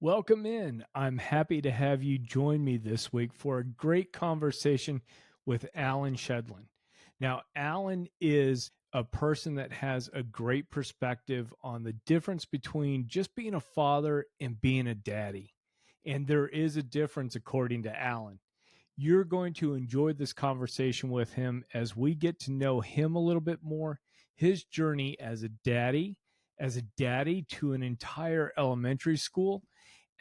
Welcome in. I'm happy to have you join me this week for a great conversation with Allan Shelin. Now, Allan is a person that has a great perspective on the difference between just being a father and being a daddy. And there is a difference, according to Allan. You're going to enjoy this conversation with him as we get to know him a little bit more, his journey as a daddy to an entire elementary school,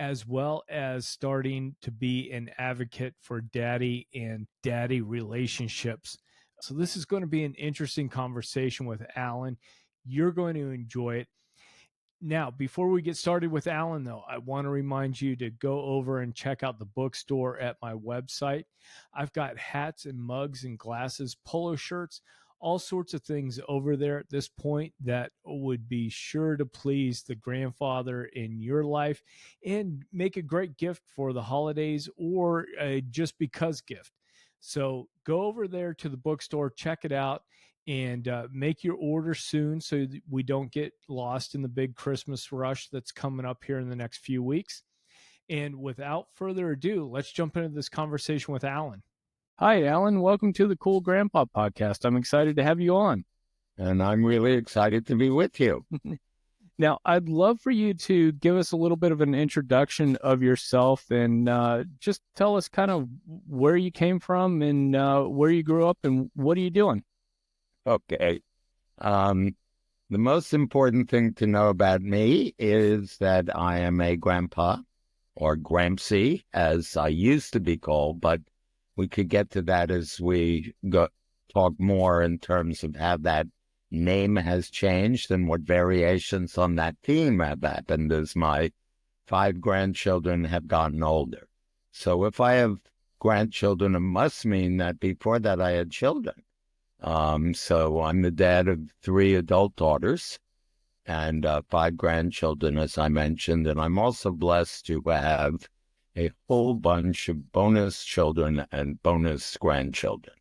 as well as starting to be an advocate for daddy and daddy relationships. So, this is going to be an interesting conversation with Allan. You're going to enjoy it. Now, before we get started with Allan, though, I want to remind you to go over and check out the bookstore at my website. I've got hats and mugs and glasses, polo shirts, all sorts of things over there at this point that would be sure to please the grandfather in your life and make a great gift for the holidays or just because gift. So go over there to the bookstore, check it out, and make your order soon so that we don't get lost in the big Christmas rush that's coming up here in the next few weeks. And without further ado, let's jump into this conversation with Allan. Hi, Allan. Welcome to the Cool Grandpa podcast. I'm excited to have you on. And I'm really excited to be with you. Now, I'd love for you to give us a little bit of an introduction of yourself and just tell us kind of where you came from and where you grew up and what are you doing? Okay. The most important thing to know about me is that I am a grandpa, or Grampsy, as I used to be called, but we could get to that as we talk more in terms of how that name has changed and what variations on that theme have happened as my 5 grandchildren have gotten older. So if I have grandchildren, it must mean that before that I had children. So I'm the dad of 3 adult daughters and 5 grandchildren, as I mentioned, and I'm also blessed to have a whole bunch of bonus children and bonus grandchildren.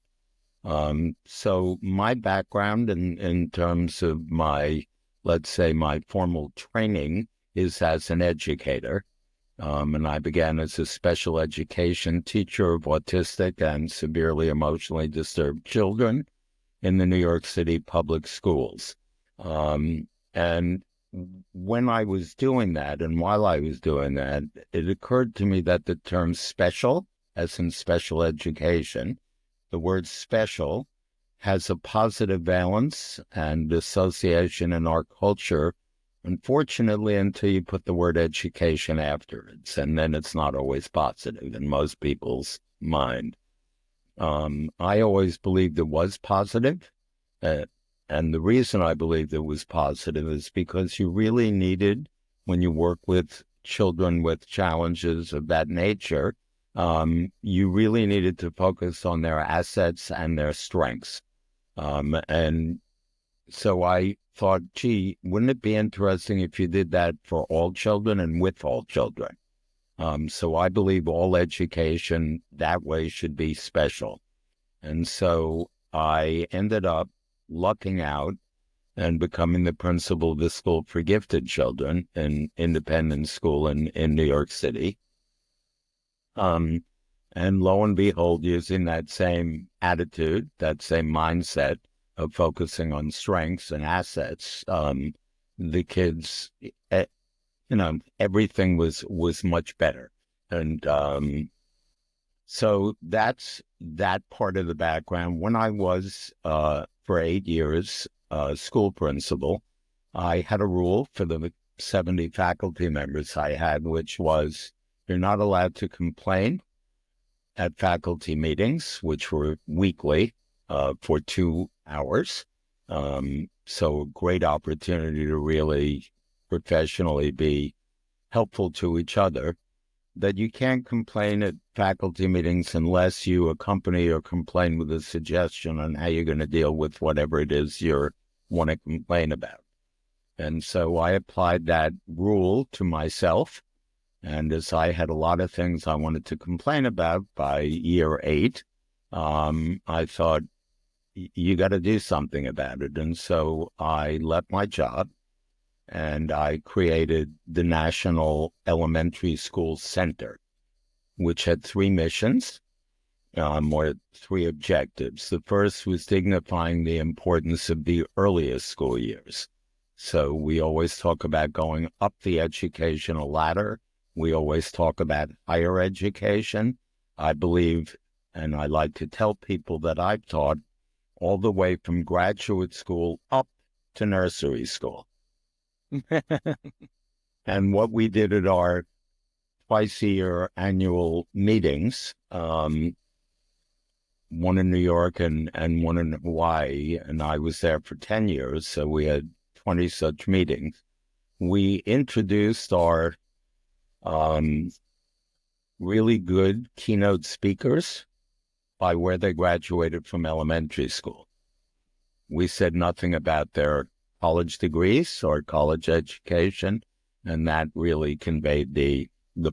So my background in terms of my, let's say, my formal training is as an educator. And I began as a special education teacher of autistic and severely emotionally disturbed children in the New York City public schools. And when I was doing that, and while I was doing that, it occurred to me that the term special, as in special education, the word special has a positive valence and association in our culture, unfortunately, until you put the word education afterwards, and then it's not always positive in most people's mind. I always believed it was positive. And the reason I believed it was positive is because you really needed, when you work with children with challenges of that nature, you really needed to focus on their assets and their strengths. And so I thought, gee, wouldn't it be interesting if you did that for all children and with all children? So I believe all education that way should be special. And so I ended up lucking out and becoming the principal of the school for gifted children, an independent school in New York City. And lo and behold, using that same attitude, that same mindset of focusing on strengths and assets, the kids, everything was much better. And so that's that part of the background. When I was, for 8 years, school principal, I had a rule for the 70 faculty members I had, which was you're not allowed to complain at faculty meetings, which were weekly, for 2 hours. So a great opportunity to really professionally be helpful to each other. That you can't complain at faculty meetings unless you accompany your complaint with a suggestion on how you're going to deal with whatever it is you want to complain about. And so I applied that rule to myself. And as I had a lot of things I wanted to complain about by year 8, I thought, you got to do something about it. And so I left my job and I created the National Elementary School Center, which had three missions, or three objectives. The first was dignifying the importance of the earliest school years. So we always talk about going up the educational ladder. We always talk about higher education. I believe, and I like to tell people that I've taught all the way from graduate school up to nursery school. And what we did at our twice-a-year annual meetings, one in New York and one in Hawaii, and I was there for 10 years, so we had 20 such meetings. We introduced our really good keynote speakers by where they graduated from elementary school. We said nothing about their college degrees or college education, and that really conveyed the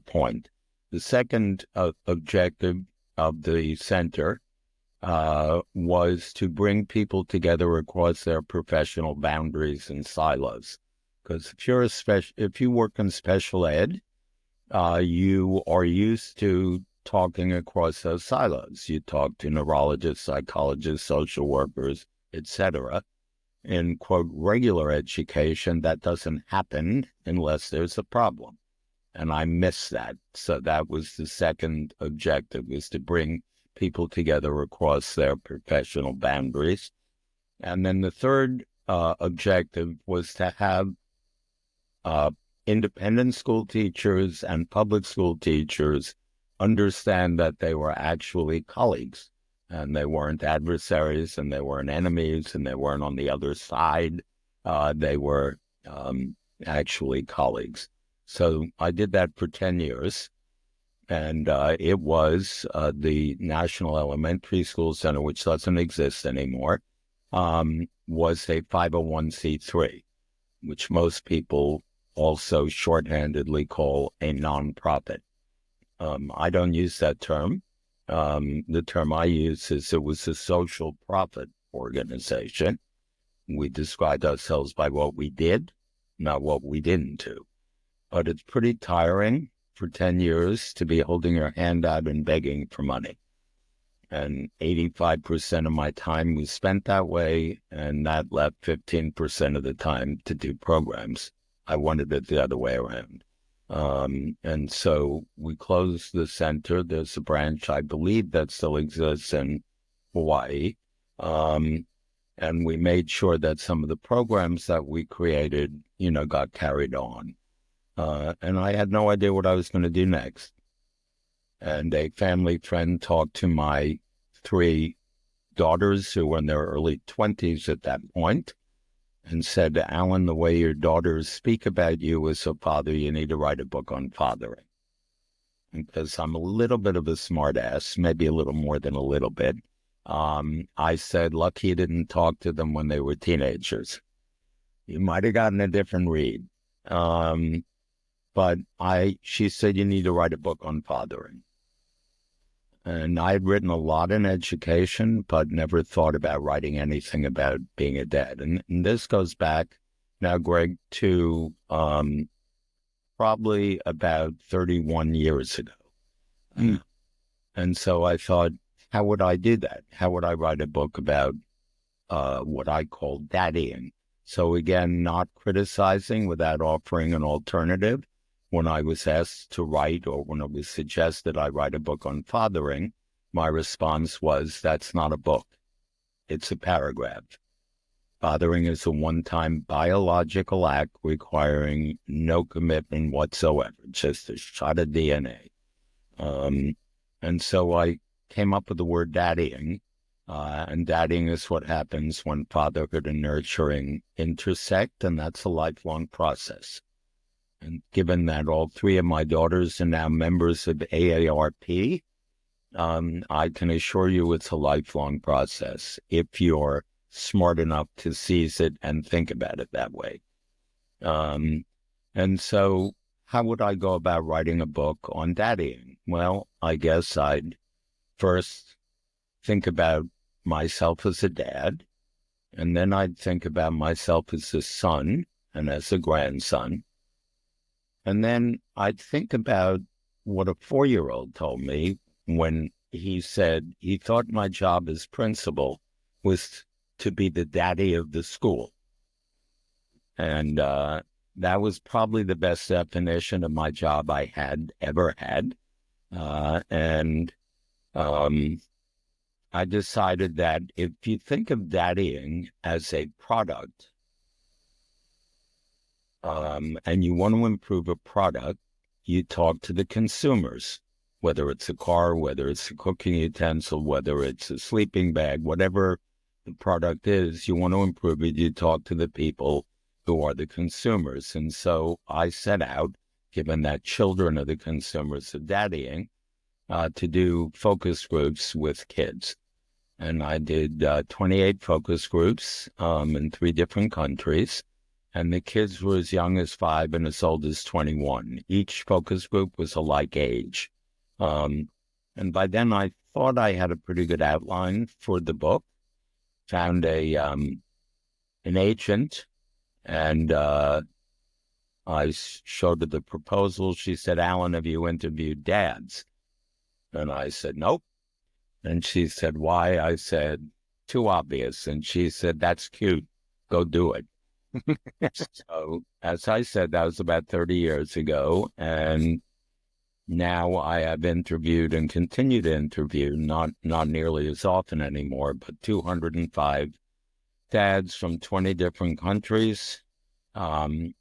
point. The second objective of the center was to bring people together across their professional boundaries and silos. Because if you work in special ed, you are used to talking across those silos. You talk to neurologists, psychologists, social workers, etc. In, quote, regular education, that doesn't happen unless there's a problem. And I miss that. So that was the second objective, was to bring people together across their professional boundaries. And then the third objective was to have independent school teachers and public school teachers understand that they were actually colleagues, and they weren't adversaries, and they weren't enemies, and they weren't on the other side. They were actually colleagues. So I did that for 10 years. And it was the National Elementary School Center, which doesn't exist anymore, was a 501c3, which most people also shorthandedly call a nonprofit. I don't use that term. The term I use is it was a social profit organization. We described ourselves by what we did, not what we didn't do. But it's pretty tiring for 10 years to be holding your hand out and begging for money. And 85% of my time was spent that way, and that left 15% of the time to do programs. I wanted it the other way around. And so we closed the center. There's a branch, I believe, that still exists in Hawaii. And we made sure that some of the programs that we created, got carried on. And I had no idea what I was going to do next. And a family friend talked to my three daughters, who were in their early 20s at that point, and said, "Allan, the way your daughters speak about you as a father, you need to write a book on fathering." Because I'm a little bit of a smartass, maybe a little more than a little bit, I said, "Lucky you didn't talk to them when they were teenagers. You might have gotten a different read." But she said, "You need to write a book on fathering." And I had written a lot in education, but never thought about writing anything about being a dad. And this goes back now, Greg, to probably about 31 years ago. Mm. And so I thought, how would I do that? How would I write a book about what I call daddying? So again, not criticizing without offering an alternative. When I was asked to write, or when it was suggested I write a book on fathering, my response was, that's not a book. It's a paragraph. Fathering is a one-time biological act requiring no commitment whatsoever, just a shot of DNA. And so I came up with the word daddying, and daddying is what happens when fatherhood and nurturing intersect, and that's a lifelong process. And given that all three of my daughters are now members of AARP, I can assure you it's a lifelong process if you're smart enough to seize it and think about it that way. And so how would I go about writing a book on daddying? Well, I guess I'd first think about myself as a dad, and then I'd think about myself as a son. and as a grandson. And then I think about what a 4-year-old told me when he said he thought my job as principal was to be the daddy of the school. And that was probably the best definition of my job I had ever had. And I decided that if you think of daddying as a product, and you want to improve a product, you talk to the consumers, whether it's a car, whether it's a cooking utensil, whether it's a sleeping bag, whatever the product is, you want to improve it, you talk to the people who are the consumers. And so I set out, given that children are the consumers of daddying, to do focus groups with kids. And I did 28 focus groups in 3 different countries. And the kids were as young as 5 and as old as 21. Each focus group was a like age. And by then I thought I had a pretty good outline for the book. Found an agent, and I showed her the proposal. She said, "Allan, have you interviewed dads?" And I said, "Nope." And she said, "Why?" I said, "Too obvious." And she said, "That's cute. Go do it." So, as I said, that was about 30 years ago. And now I have interviewed and continue to interview, not nearly as often anymore, but 205 dads from 20 different countries,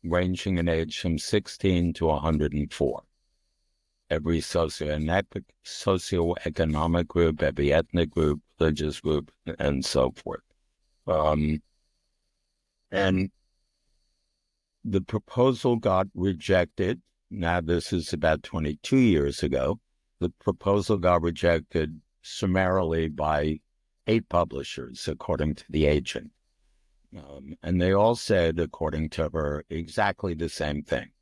ranging in age from 16 to 104. Every socioeconomic group, every ethnic group, religious group, and so forth. And the proposal got rejected. Now, this is about 22 years ago. The proposal got rejected summarily by 8 publishers, according to the agent. And they all said, according to her, exactly the same thing.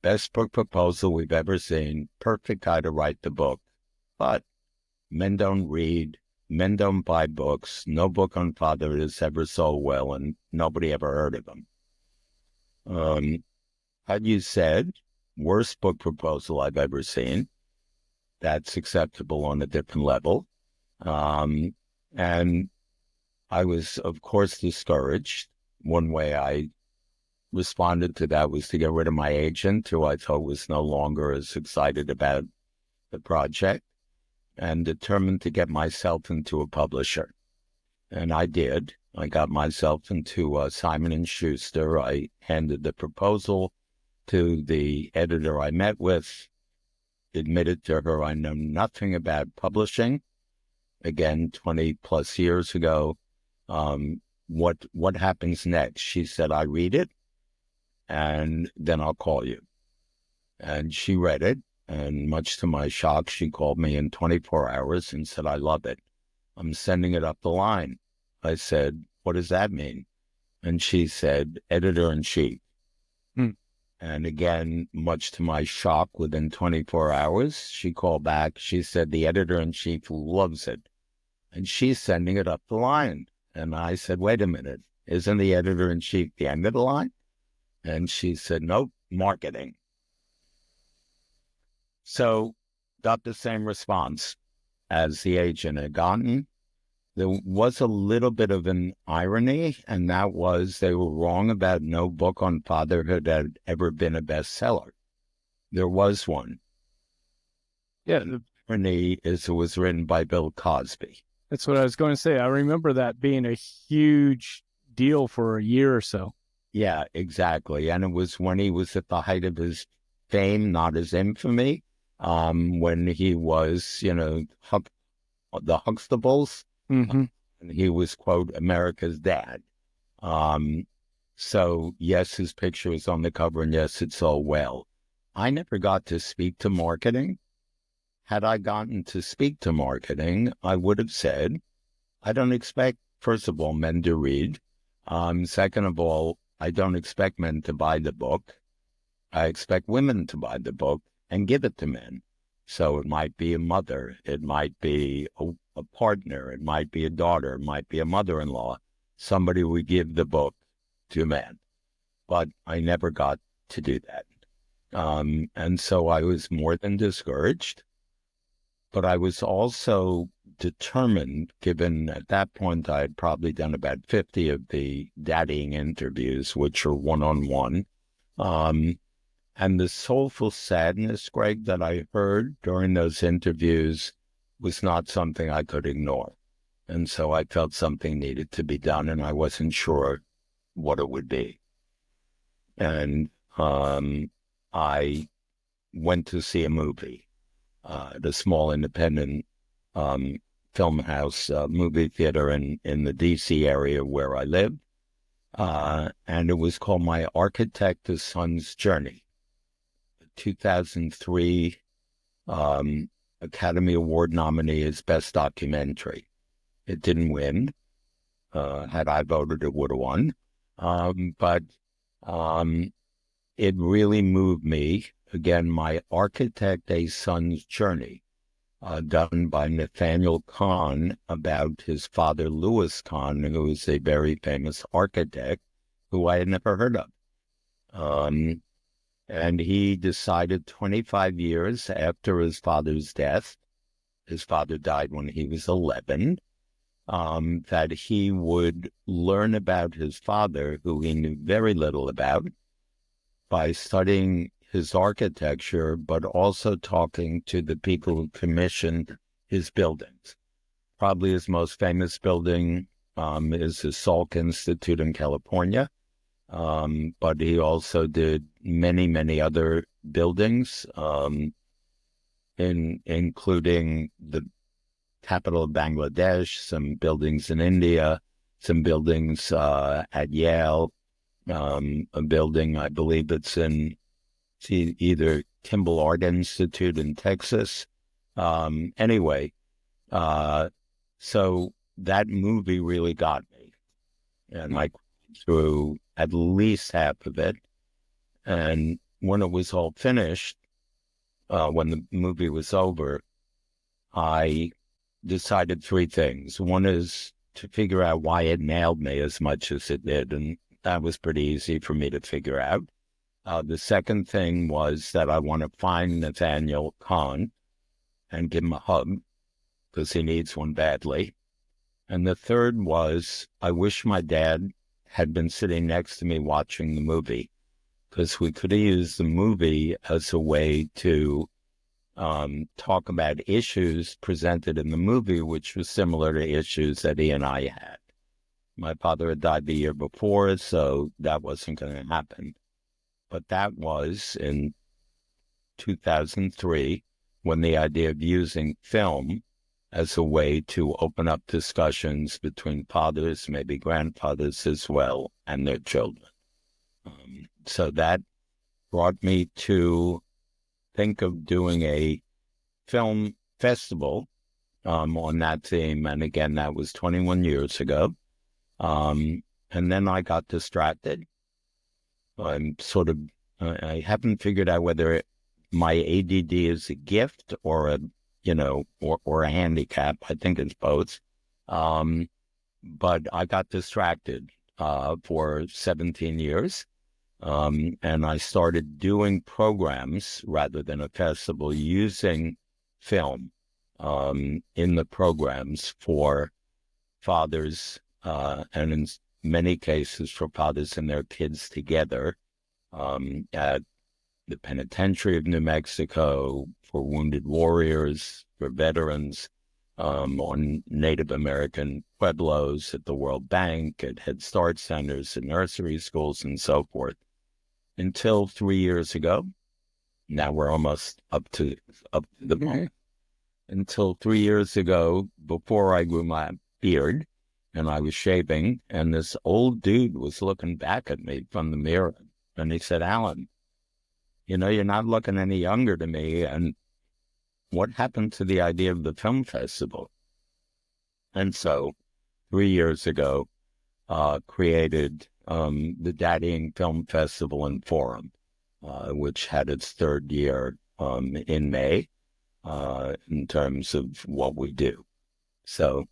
Best book proposal we've ever seen, perfect guy to write the book. But men don't read, men don't buy books, no book on fatherhood has ever sold well, and nobody ever heard of them. Had you said, worst book proposal I've ever seen, that's acceptable on a different level. And I was, of course, discouraged. One way I responded to that was to get rid of my agent, who I thought was no longer as excited about the project, and determined to get myself into a publisher. And I did. I got myself into Simon & Schuster. I handed the proposal to the editor I met with, admitted to her I know nothing about publishing. Again, 20 plus years ago. What happens next? She said, "I read it, and then I'll call you." And she read it, and much to my shock, she called me in 24 hours and said, "I love it. I'm sending it up the line." I said, "What does that mean?" And she said, "Editor-in-chief." And again, much to my shock, within 24 hours, she called back. She said, "The editor-in-chief loves it, and she's sending it up the line." And I said, "Wait a minute, isn't the editor-in-chief the end of the line?" And she said, "Nope, marketing." So got the same response as the agent had gotten. There was a little bit of an irony, and that was they were wrong about no book on fatherhood had ever been a bestseller. There was one. Yeah, The irony is it was written by Bill Cosby. that's what I was going to say. I remember that being a huge deal for a year or so. Yeah, exactly. And it was when he was at the height of his fame, not his infamy, when he was, the Huxtables. Mm-hmm. And he was, quote, America's dad. So, yes, his picture is on the cover, and yes, it's all well. I never got to speak to marketing. Had I gotten to speak to marketing, I would have said, I don't expect, first of all, men to read. Second of all, I don't expect men to buy the book. I expect women to buy the book and give it to men. So it might be a mother, it might be a partner, it might be a daughter, it might be a mother-in-law. Somebody would give the book to men. but I never got to do that. And so I was more than discouraged, but I was also determined, given at that point I had probably done about 50 of the daddying interviews, which are one-on-one. And the soulful sadness, Greg, that I heard during those interviews was not something I could ignore. And so I felt something needed to be done, and I wasn't sure what it would be. And I went to see a movie at a small independent film house, movie theater in the D.C. area where I live. And it was called My Architect's Son's Journey, 2003 Academy Award nominee as Best Documentary. It didn't win. Had I voted, it would have won. But it really moved me. Again, My Architect, A Son's Journey, done by Nathaniel Kahn about his father, Louis Kahn, who was a very famous architect who I had never heard of. And he decided 25 years after his father's death, his father died when he was 11, that he would learn about his father, who he knew very little about, by studying his architecture, but also talking to the people who commissioned his buildings. Probably his most famous building is the Salk Institute in California, but he also did many, many other buildings, including the capital of Bangladesh, some buildings in India, some buildings at Yale, a building, I believe it's in either Kimball Art Institute in Texas. Anyway, so that movie really got me. And I through at least half of it. And when it was all finished, when the movie was over, I decided three things. One is to figure out why it nailed me as much as it did. And that was pretty easy for me to figure out. The second thing was that I want to find Nathaniel Kahn and give him a hug because he needs one badly. And the third was I wish my dad had been sitting next to me watching the movie, because we could have used the movie as a way to talk about issues presented in the movie, which was similar to issues that he and I had. My father had died the year before, so that wasn't going to happen. But that was in 2003, when the idea of using film as a way to open up discussions between fathers, maybe grandfathers as well, and their children. So that brought me to think of doing a film festival on that theme. And again, that was 21 years ago. And then I got distracted. I'm sort of, I haven't figured out whether my ADD is a gift or a, or a handicap. I think it's both. But I got distracted for 17 years. And I started doing programs rather than a festival using film in the programs for fathers, and in many cases for fathers and their kids together, at the Penitentiary of New Mexico, for wounded warriors, for veterans, on Native American pueblos, at the World Bank, at Head Start centers, at nursery schools, and so forth. Until 3 years ago, now we're almost up to the moment. Until 3 years ago, before I grew my beard and I was shaving, and this old dude was looking back at me from the mirror, and he said, "Allan, you're not looking any younger to me, and what happened to the idea of the film festival?" And so 3 years ago, created the Daddying Film Festival and Forum, which had its third year in May, in terms of what we do. So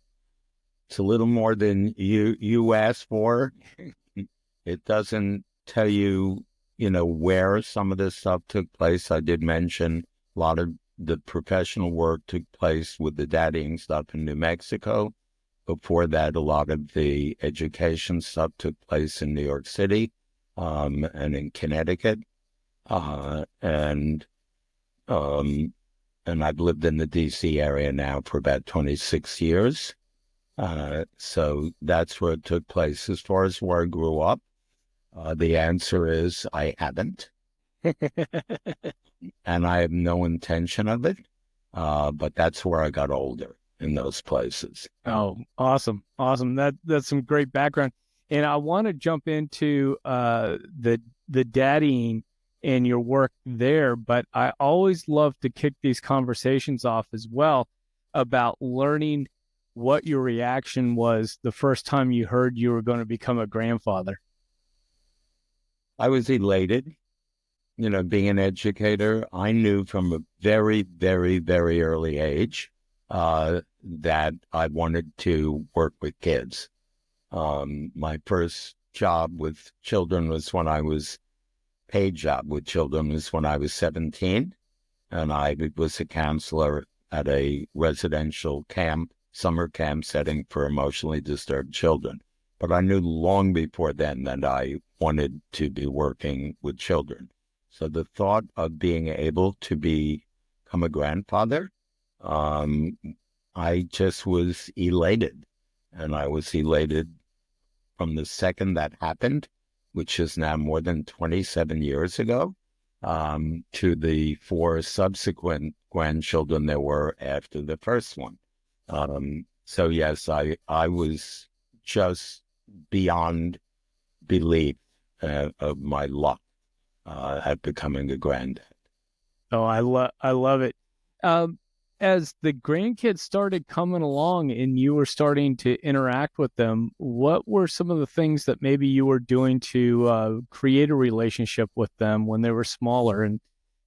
it's a little more than you asked for. It doesn't tell you, where some of this stuff took place. I did mention a lot of the professional work took place with the daddying stuff in New Mexico. Before that, a lot of the education stuff took place in New York City, and in Connecticut. Uh, and um, and I've lived in the DC area now for about 26 years. So that's where it took place. As far as where I grew up, the answer is I haven't. And I have no intention of it. But that's where I got older, in those places. Oh, awesome. Awesome. That's some great background. And I want to jump into the daddying and your work there, but I always love to kick these conversations off as well about learning what your reaction was the first time you heard you were going to become a grandfather. I was elated. Being an educator, I knew from a very, very, very early age that I wanted to work with kids. My first job with children was when I was paid job with children was when I was 17, and I was a counselor at a residential camp, summer camp setting for emotionally disturbed children. But I knew long before then that I wanted to be working with children. So the thought of being able to become a grandfather, I just was elated. And I was elated from the second that happened, which is now more than 27 years ago, to the 4 subsequent grandchildren there were after the first one. So yes, I was just beyond belief of my luck at becoming a granddad. Oh, I love it. Um, as the grandkids started coming along and you were starting to interact with them, what were some of the things that maybe you were doing to create a relationship with them when they were smaller? And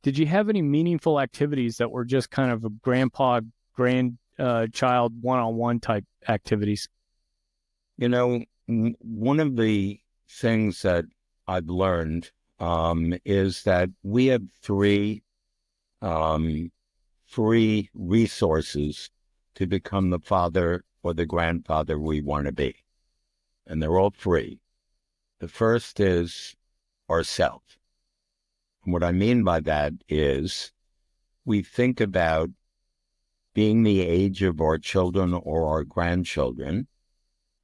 did you have any meaningful activities that were just kind of a grandpa grandchild one-on-one type activities? One of the things that I've learned is that we have 3 free resources to become the father or the grandfather we want to be. And they're all free. The first is ourself. And what I mean by that is we think about being the age of our children or our grandchildren,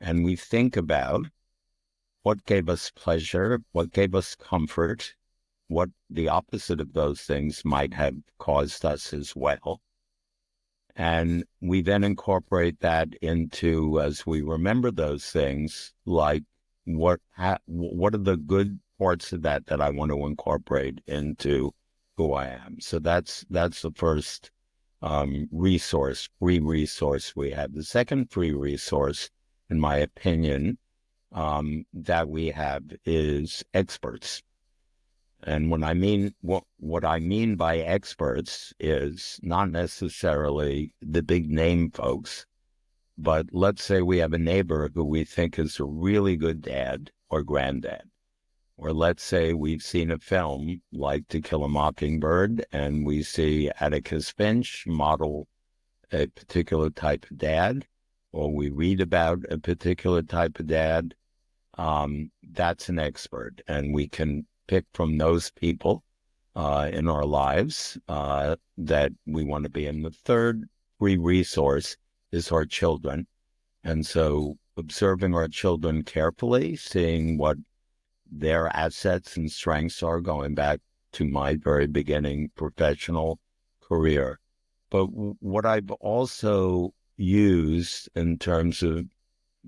and we think about what gave us pleasure, what gave us comfort, what the opposite of those things might have caused us as well. And we then incorporate that into, as we remember those things, like what are the good parts of that I want to incorporate into who I am. So that's the first free resource we have. The second free resource, in my opinion, that we have is experts. And what I mean by experts is not necessarily the big name folks, but let's say we have a neighbor who we think is a really good dad or granddad. Or let's say we've seen a film like To Kill a Mockingbird, and we see Atticus Finch model a particular type of dad, or we read about a particular type of dad. That's an expert, and we can pick from those people in our lives that we want to be in. The third free resource is our children. And so observing our children carefully, seeing what their assets and strengths are, going back to my very beginning professional career. But what I've also used in terms of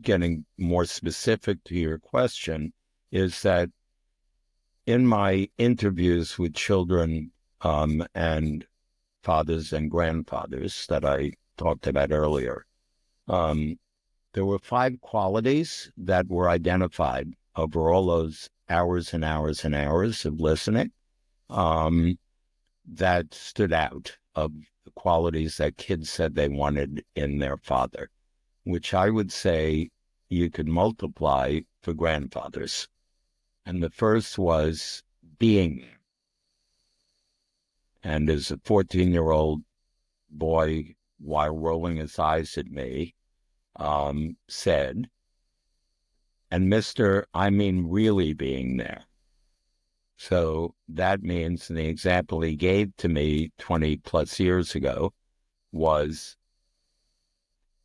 getting more specific to your question is that in my interviews with children and fathers and grandfathers that I talked about earlier, there were 5 qualities that were identified over all those hours and hours and hours of listening that stood out of the qualities that kids said they wanted in their father, which I would say you could multiply for grandfathers. And the first was being there. And as a 14-year-old boy, while rolling his eyes at me, said, and Mr., I mean really being there. So that means, and the example he gave to me 20 plus years ago was,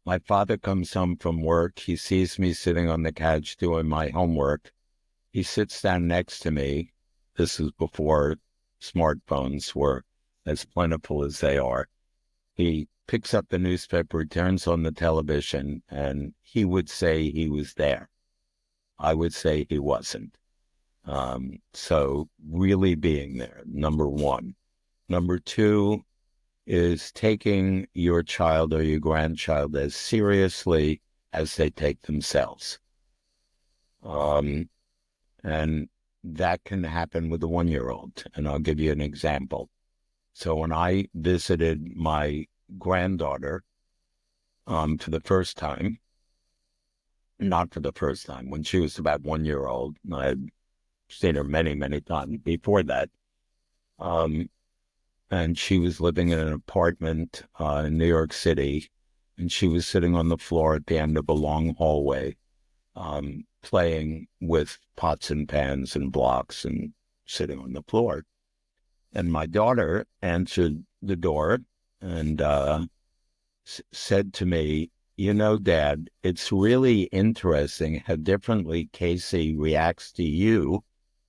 my father comes home from work. He sees me sitting on the couch doing my homework. He sits down next to me. This is before smartphones were as plentiful as they are. He picks up the newspaper, turns on the television, and he would say he was there. I would say he wasn't. So really being there, number one. Number two is taking your child or your grandchild as seriously as they take themselves. And that can happen with a 1-year-old. And I'll give you an example. So when I visited my granddaughter for the first time, not for the first time, when she was about 1 year old, I had seen her many, many times before that. And she was living in an apartment in New York City, and she was sitting on the floor at the end of a long hallway, playing with pots and pans and blocks and sitting on the floor. And my daughter answered the door and said to me, you know, Dad, it's really interesting how differently Casey reacts to you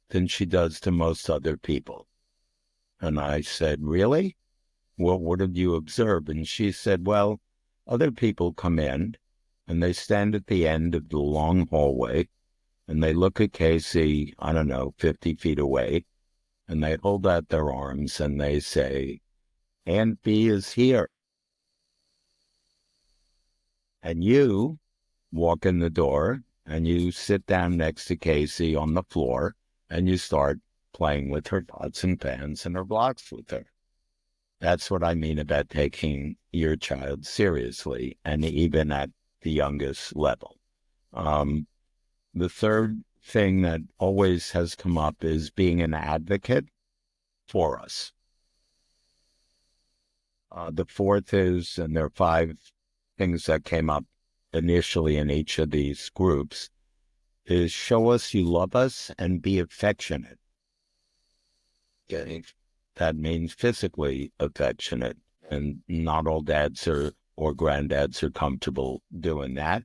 than she does to most other people. And I said, really? Well, what did you observe? And she said, well, other people come in and they stand at the end of the long hallway and they look at Casey, I don't know, 50 feet away, and they hold out their arms and they say, Aunt B is here. And you walk in the door and you sit down next to Casey on the floor and you start playing with her pots and pans and her blocks with her. That's what I mean about taking your child seriously, and even at the youngest level. The third thing that always has come up is being an advocate for us. The fourth is, and there are 5 things that came up initially in each of these groups, is show us you love us and be affectionate. Okay. That means physically affectionate, and not all dads or granddads are comfortable doing that.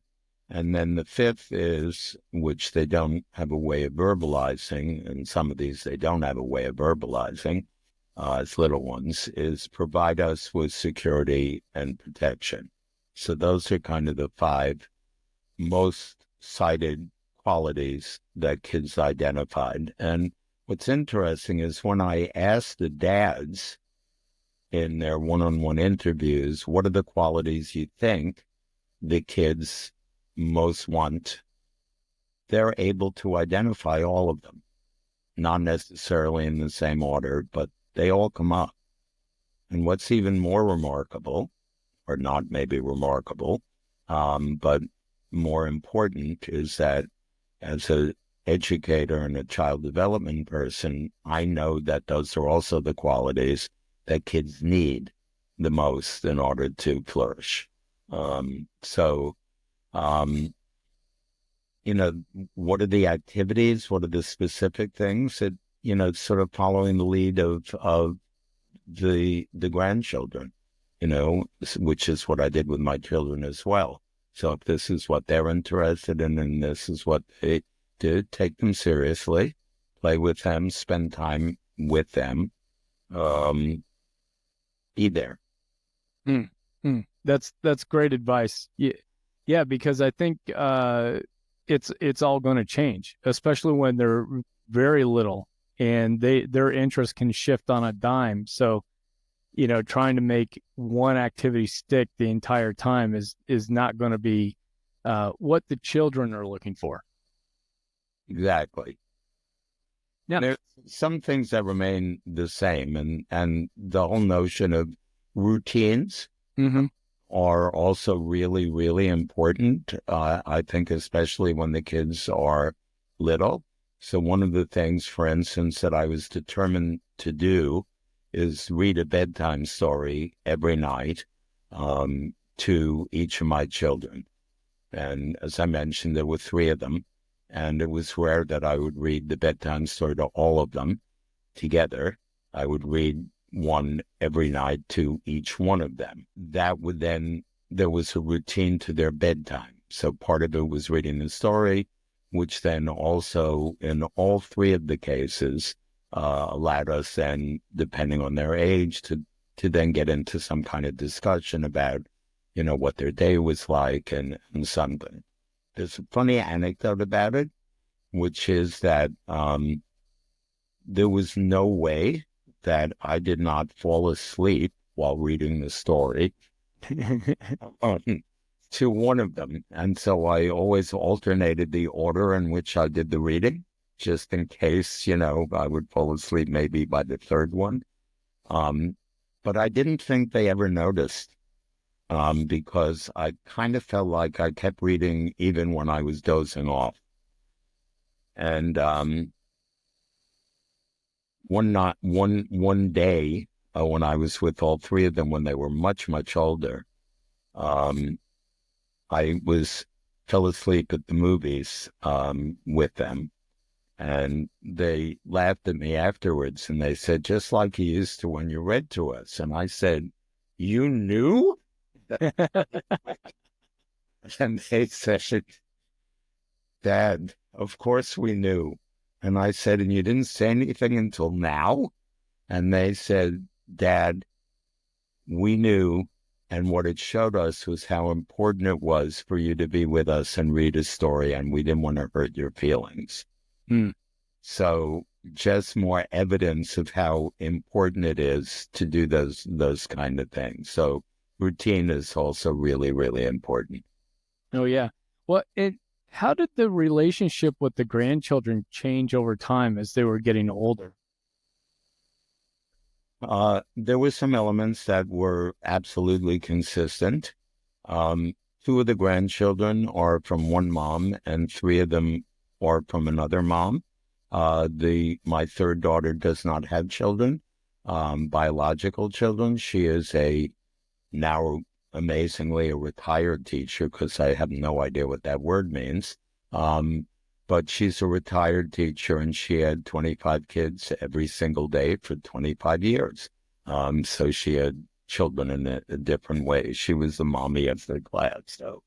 And then the 5th is, which they don't have a way of verbalizing, and some of these they don't have a way of verbalizing as little ones, is provide us with security and protection. So those are kind of the 5 most cited qualities that kids identified. And what's interesting is when I asked the dads in their one-on-one interviews, what are the qualities you think the kids most want, they're able to identify all of them, not necessarily in the same order, but they all come up. And what's even more remarkable, or not maybe remarkable, but more important, is that as an educator and a child development person, I know that those are also the qualities that kids need the most in order to flourish. You know, what are the activities? What are the specific things that, you know, sort of following the lead of the grandchildren, you know, which is what I did with my children as well. So if this is what they're interested in, and this is what they do, take them seriously, play with them, spend time with them, be there. That's great advice. Yeah, because I think it's all going to change, especially when they're very little and their interest can shift on a dime. So, you know, trying to make one activity stick the entire time is not going to be what the children are looking for. Exactly. Yeah. There's some things that remain the same, and the whole notion of routines are also really, really important. I think especially when the kids are little, So one of the things, for instance, that I was determined to do is read a bedtime story every night to each of my children. And as I mentioned, there were three of them, and it was rare that I would read the bedtime story to all of them together. I would read one every night to each one of them. That would then, there was a routine to their bedtime. So part of it was reading the story, which then also, in all three of the cases, allowed us then, depending on their age, to then get into some kind of discussion about, what their day was like and something. There's a funny anecdote about it, which is that there was no way that I did not fall asleep while reading the story to one of them. And so I always alternated the order in which I did the reading, just in case, I would fall asleep maybe by the third one. But I didn't think they ever noticed. Because I kind of felt like I kept reading even when I was dozing off. And one day when I was with all three of them when they were much, much older, I fell asleep at the movies with them. And they laughed at me afterwards, and they said, just like you used to when you read to us. And I said, you knew? And they said, Dad, of course we knew. And I said, and you didn't say anything until now? And they said, Dad, we knew. And what it showed us was how important it was for you to be with us and read a story, and we didn't want to hurt your feelings. So just more evidence of how important it is to do those kind of things. So routine is also really, really important. Oh, yeah. Well, how did the relationship with the grandchildren change over time as they were getting older? There were some elements that were absolutely consistent. Two of the grandchildren are from one mom, and three of them are from another mom. My third daughter does not have children, biological children. She is now amazingly a retired teacher, because I have no idea what that word means. But she's a retired teacher, and she had 25 kids every single day for 25 years. So she had children in a different way. She was the mommy of the class. So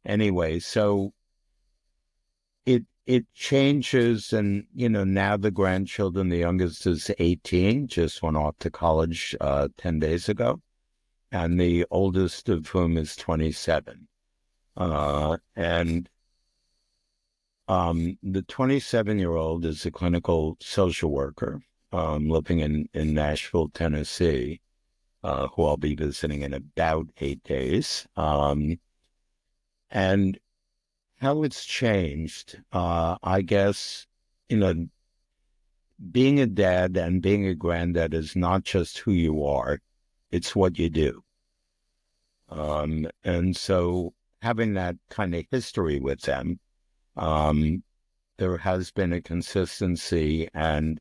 anyway, so it changes, and now the grandchildren, the youngest is 18, just went off to college 10 days ago, and the oldest of whom is 27. And the 27-year-old is a clinical social worker living in Nashville, Tennessee, who I'll be visiting in about 8 days. And how it's changed, I guess, being a dad and being a granddad is not just who you are, it's what you do. And so having that kind of history with them, there has been a consistency. And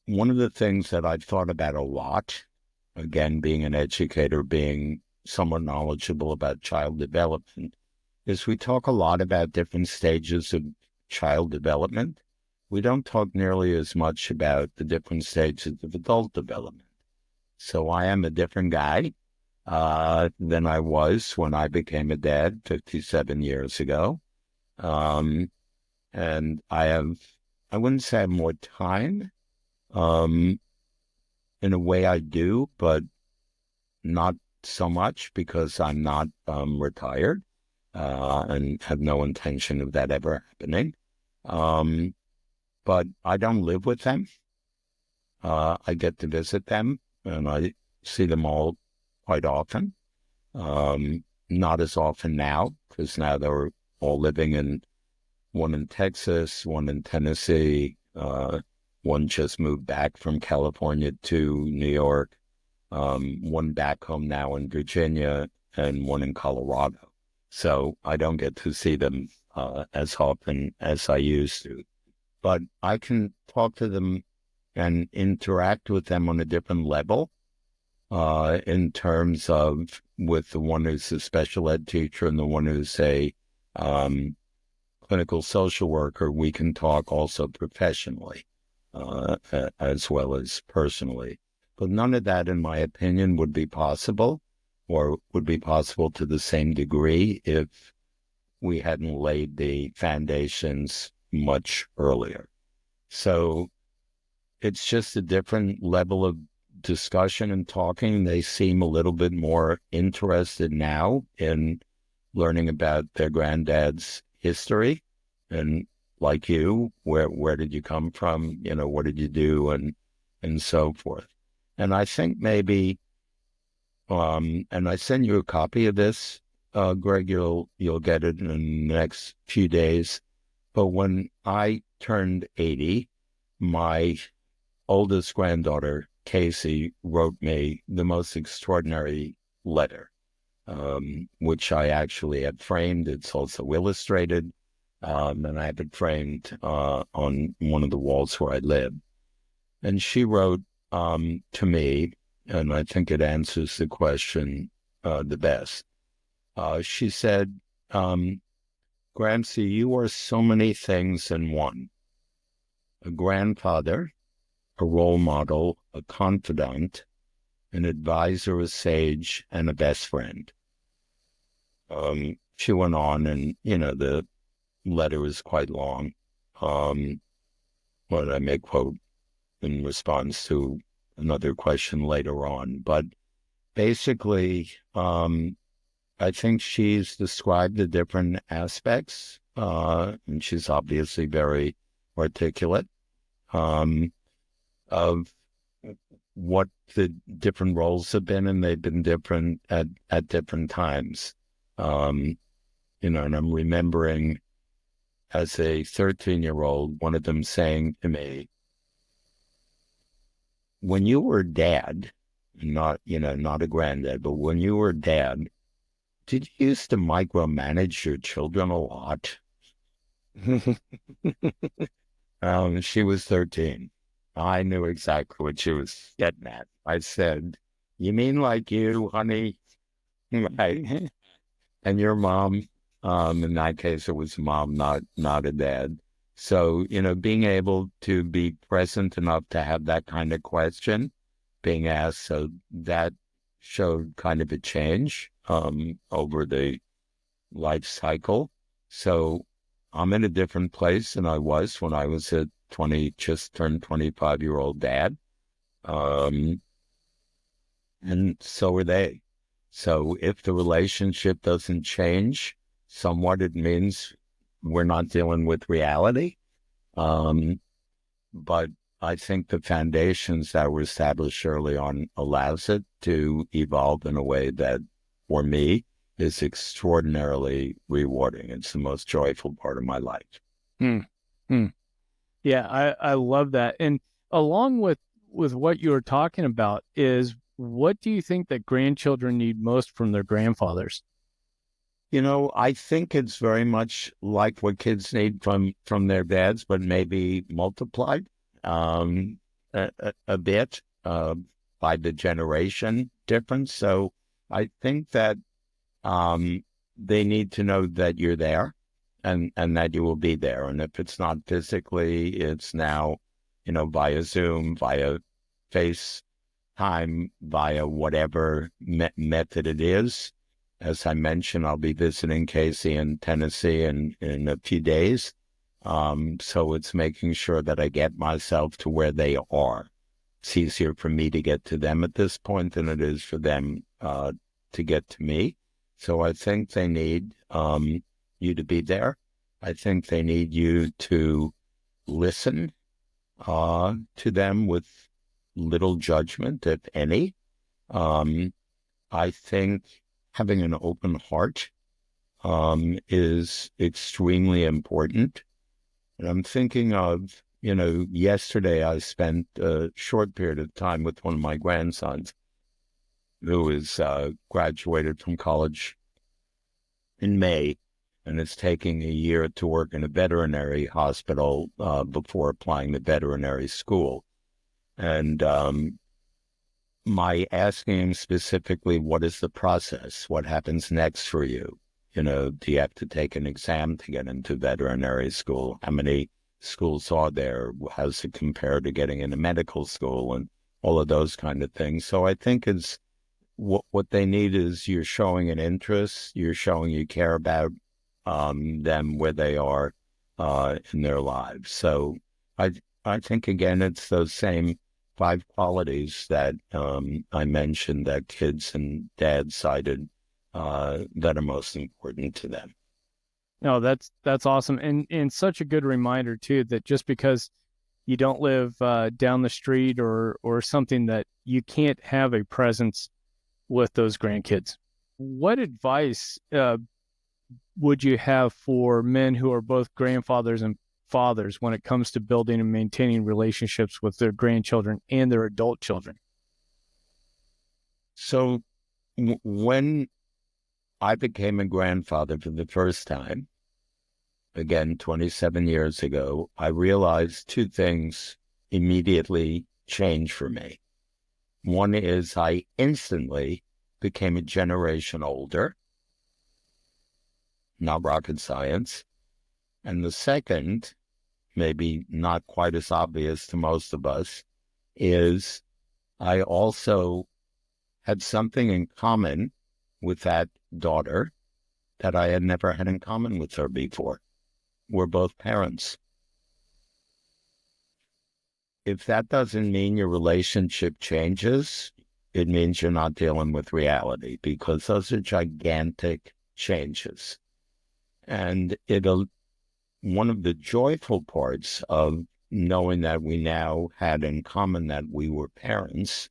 one of the things that I've thought about a lot, again, being an educator, being somewhat knowledgeable about child development, is we talk a lot about different stages of child development. We don't talk nearly as much about the different stages of adult development. So I am a different guy than I was when I became a dad 57 years ago. And I wouldn't say I have more time. In a way I do, but not so much, because I'm not retired and have no intention of that ever happening. But I don't live with them. I get to visit them, and I see them all quite often. Not as often now, because now they're all living one in Texas, one in Tennessee, one just moved back from California to New York, one back home now in Virginia, and one in Colorado. So I don't get to see them as often as I used to. But I can talk to them and interact with them on a different level, in terms of with the one who's a special ed teacher and the one who's a um, clinical social worker. We can talk also professionally, as well as personally. But none of that, in my opinion, would be possible, or would be possible to the same degree, if we hadn't laid the foundations much earlier. So it's just a different level of discussion and talking. They seem a little bit more interested now in learning about their granddad's history, and like you, where did you come from? You know, what did you do, and so forth. And I think maybe, and I send you a copy of this, Greg. You'll get it in the next few days. But when I turned 80, my oldest granddaughter, Casey, wrote me the most extraordinary letter, which I actually had framed. It's also illustrated, and I have it framed on one of the walls where I live. And she wrote to me, and I think it answers the question the best. She said, Gramsci, you are so many things in one: a grandfather, a role model, a confidant, an advisor, a sage, and a best friend. She went on, and, the letter is quite long. What I may quote in response to another question later on. But basically, I think she's described the different aspects, and she's obviously very articulate, of what the different roles have been, and they've been different at different times. And I'm remembering, as a 13-year-old, one of them saying to me, when you were dad, not a granddad, but when you were dad, did you used to micromanage your children a lot? She was 13. I knew exactly what she was getting at. I said, you mean like you, honey? Right. And your mom, in that case, it was mom, not a dad. So, being able to be present enough to have that kind of question being asked, so that showed kind of a change over the life cycle. So I'm in a different place than I was when I was a just turned 25-year-old dad. And so are they. So if the relationship doesn't change somewhat, it means we're not dealing with reality. But I think the foundations that were established early on allows it to evolve in a way that, for me, is extraordinarily rewarding. It's the most joyful part of my life. Hmm. Hmm. Yeah, I love that. And along with what you were talking about is, what do you think that grandchildren need most from their grandfathers? I think it's very much like what kids need from their dads, but maybe multiplied a bit by the generation difference. So I think that they need to know that you're there, and that you will be there. And if it's not physically, it's now, via Zoom, via FaceTime, via whatever method it is. As I mentioned, I'll be visiting Casey in Tennessee in a few days. So it's making sure that I get myself to where they are. It's easier for me to get to them at this point than it is for them to get to me. So I think they need you to be there. I think they need you to listen to them with little judgment, if any. I think having an open heart is extremely important. And I'm thinking of, yesterday I spent a short period of time with one of my grandsons, who is graduated from college in May. and it's taking a year to work in a veterinary hospital before applying to veterinary school. And my asking him specifically, what is the process? What happens next for you? You know, do you have to take an exam to get into veterinary school? How many schools are there? How does it compare to getting into medical school? And all of those kind of things. So I think it's what they need is you're showing an interest, you're showing you care about them, where they are in their lives. So I think, again, it's those same 5 qualities that I mentioned that kids and dads cited that are most important to them. No, that's awesome, and such a good reminder too that just because you don't live down the street or something, that you can't have a presence with those grandkids. What advice would you have for men who are both grandfathers and fathers when it comes to building and maintaining relationships with their grandchildren and their adult children? So when I became a grandfather for the first time, again, 27 years ago, I realized 2 things immediately changed for me. One is I instantly became a generation older, not rocket science. And the second, maybe not quite as obvious to most of us, is I also had something in common with that daughter that I had never had in common with her before. We're both parents. If that doesn't mean your relationship changes, it means you're not dealing with reality, because those are gigantic changes. And one of the joyful parts of knowing that we now had in common that we were parents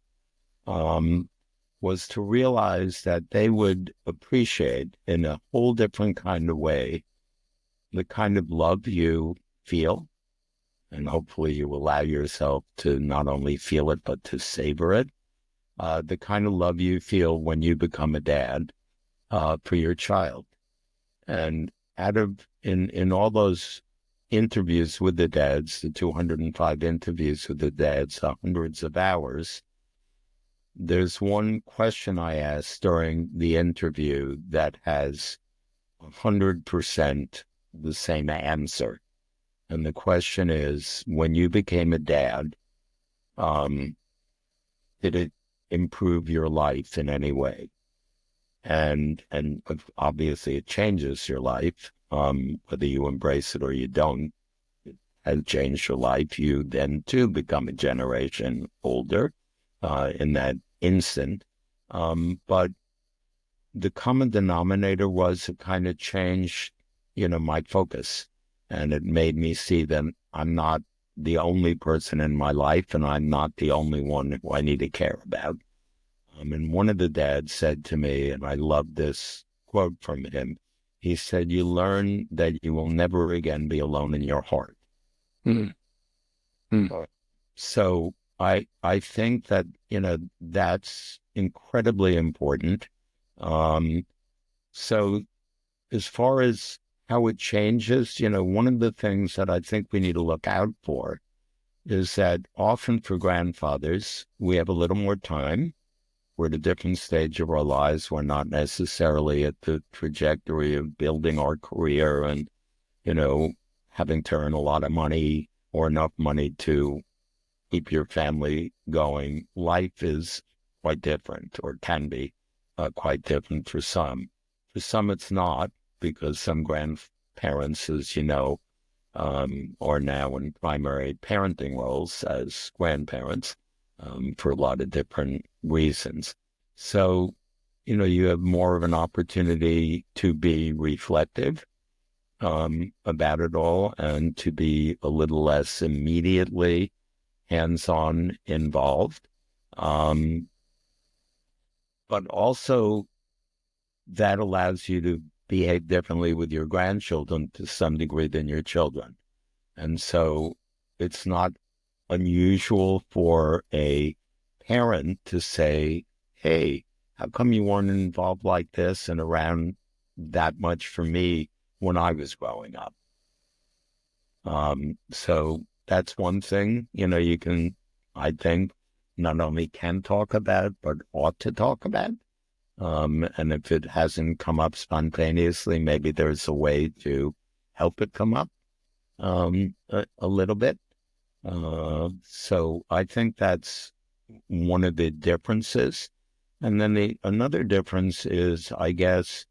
was to realize that they would appreciate in a whole different kind of way the kind of love you feel, and hopefully you allow yourself to not only feel it, but to savor it. The kind of love you feel when you become a dad for your child. And in all those interviews with the dads, the 205 interviews with the dads, hundreds of hours, there's one question I asked during the interview that has 100% the same answer. And the question is, when you became a dad, did it improve your life in any way? And obviously it changes your life, whether you embrace it or you don't. It has changed your life. You then too become a generation older in that instant. But the common denominator was it kind of changed, my focus. And it made me see that I'm not the only person in my life, and I'm not the only one who I need to care about. And one of the dads said to me, and I love this quote from him, he said, "You learn that you will never again be alone in your heart." Mm-hmm. So I think that, that's incredibly important. So as far as how it changes, one of the things that I think we need to look out for is that often for grandfathers, we have a little more time. We're at a different stage of our lives. We're not necessarily at the trajectory of building our career and, having to earn a lot of money or enough money to keep your family going. Life is quite different, or can be quite different for some. For some, it's not, because some grandparents, as you know, are now in primary parenting roles as grandparents for a lot of different reasons. So, you have more of an opportunity to be reflective about it all, and to be a little less immediately hands-on involved. But also that allows you to behave differently with your grandchildren to some degree than your children. And so it's not unusual for a parent to say, "Hey, how come you weren't involved like this and around that much for me when I was growing up. So that's one thing, you can, I think, not only can talk about, but ought to talk about. And if it hasn't come up spontaneously, maybe there's a way to help it come up a little bit. So I think that's one of the differences. And then another difference is, I guess,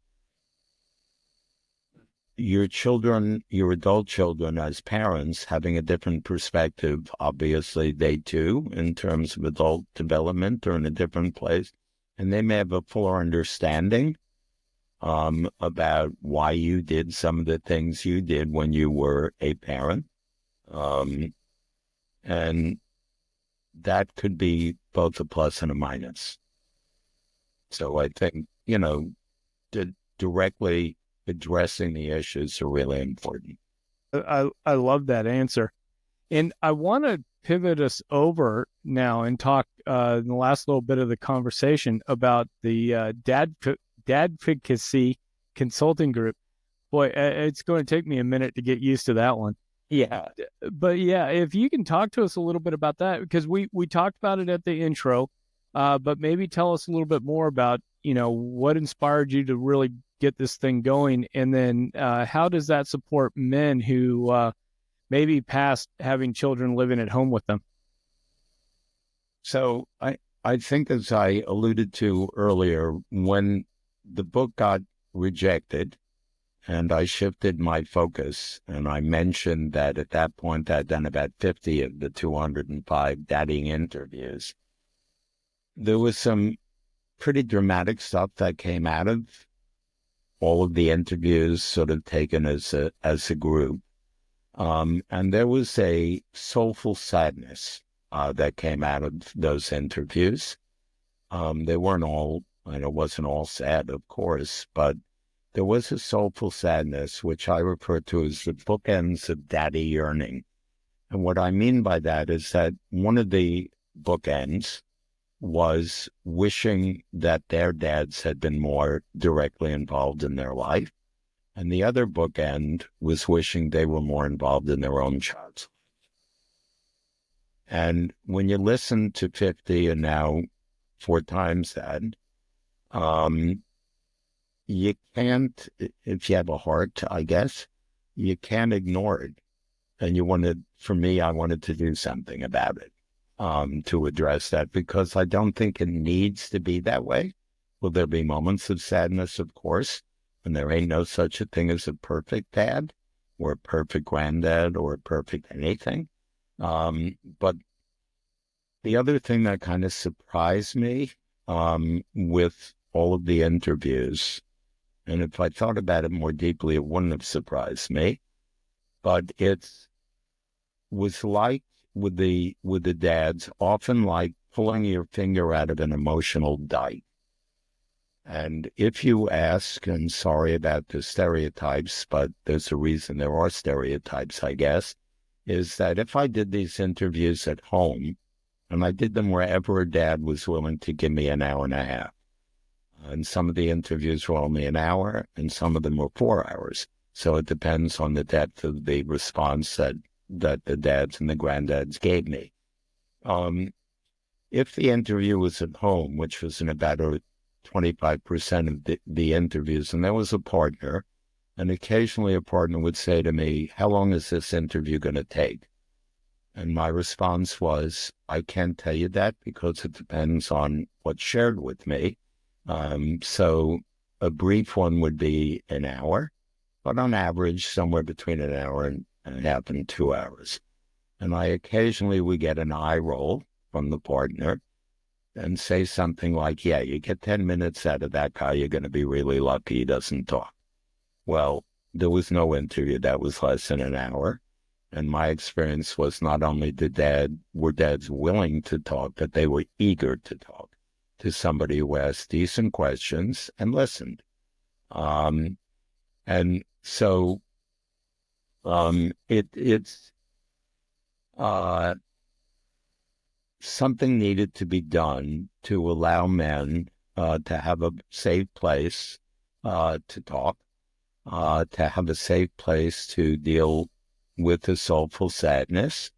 your children, your adult children as parents having a different perspective. Obviously, they too, in terms of adult development, are in a different place. And they may have a fuller understanding about why you did some of the things you did when you were a parent. And that could be both a plus and a minus. So I think, directly addressing the issues are really important. I love that answer. And I want to pivot us over now and talk in the last little bit of the conversation about the DADvocacy Consulting Group. Boy, it's going to take me a minute to get used to that one. Yeah. But yeah, if you can talk to us a little bit about that, because we talked about it at the intro, but maybe tell us a little bit more about, what inspired you to really get this thing going, and then how does that support men who maybe past having children living at home with them? So I think, as I alluded to earlier, when the book got rejected and I shifted my focus, and I mentioned that at that point I'd done about 50 of the 205 dadding interviews, there was some pretty dramatic stuff that came out of all of the interviews, sort of taken as a group. And there was a soulful sadness that came out of those interviews. They weren't all, and it wasn't all sad, of course, but there was a soulful sadness, which I refer to as the bookends of daddy yearning. And what I mean by that is that one of the bookends was wishing that their dads had been more directly involved in their life. And the other bookend was wishing they were more involved in their own child's. And when you listen to 50 and now 4 times that, you can't, if you have a heart, I guess, you can't ignore it. And for me, I wanted to do something about it, to address that, because I don't think it needs to be that way. Will there be moments of sadness? Of course. And there ain't no such a thing as a perfect dad or a perfect granddad or a perfect anything. But the other thing that kind of surprised me with all of the interviews, and if I thought about it more deeply, it wouldn't have surprised me, but it was like with the dads, often like pulling your finger out of an emotional dike. And if you ask, and sorry about the stereotypes, but there's a reason there are stereotypes, I guess, is that if I did these interviews at home, and I did them wherever a dad was willing to give me an hour and a half, and some of the interviews were only an hour, and some of them were 4 hours. So it depends on the depth of the response that the dads and the granddads gave me. If the interview was at home, which was in about 25% of the interviews, and there was a partner, and occasionally a partner would say to me, "How long is this interview going to take?" And my response was, "I can't tell you that because it depends on what's shared with me." So a brief one would be an hour, but on average, somewhere between an hour and a half and 2 hours. And I occasionally would get an eye roll from the partner and say something like, "Yeah, you get 10 minutes out of that guy, you're going to be really lucky he doesn't talk." Well, there was no interview that was less than an hour. And my experience was not only were dads willing to talk, but they were eager to talk to somebody who asked decent questions and listened. And so it's something needed to be done to allow men to have a safe place to talk. to have a safe place to deal with the soulful sadness,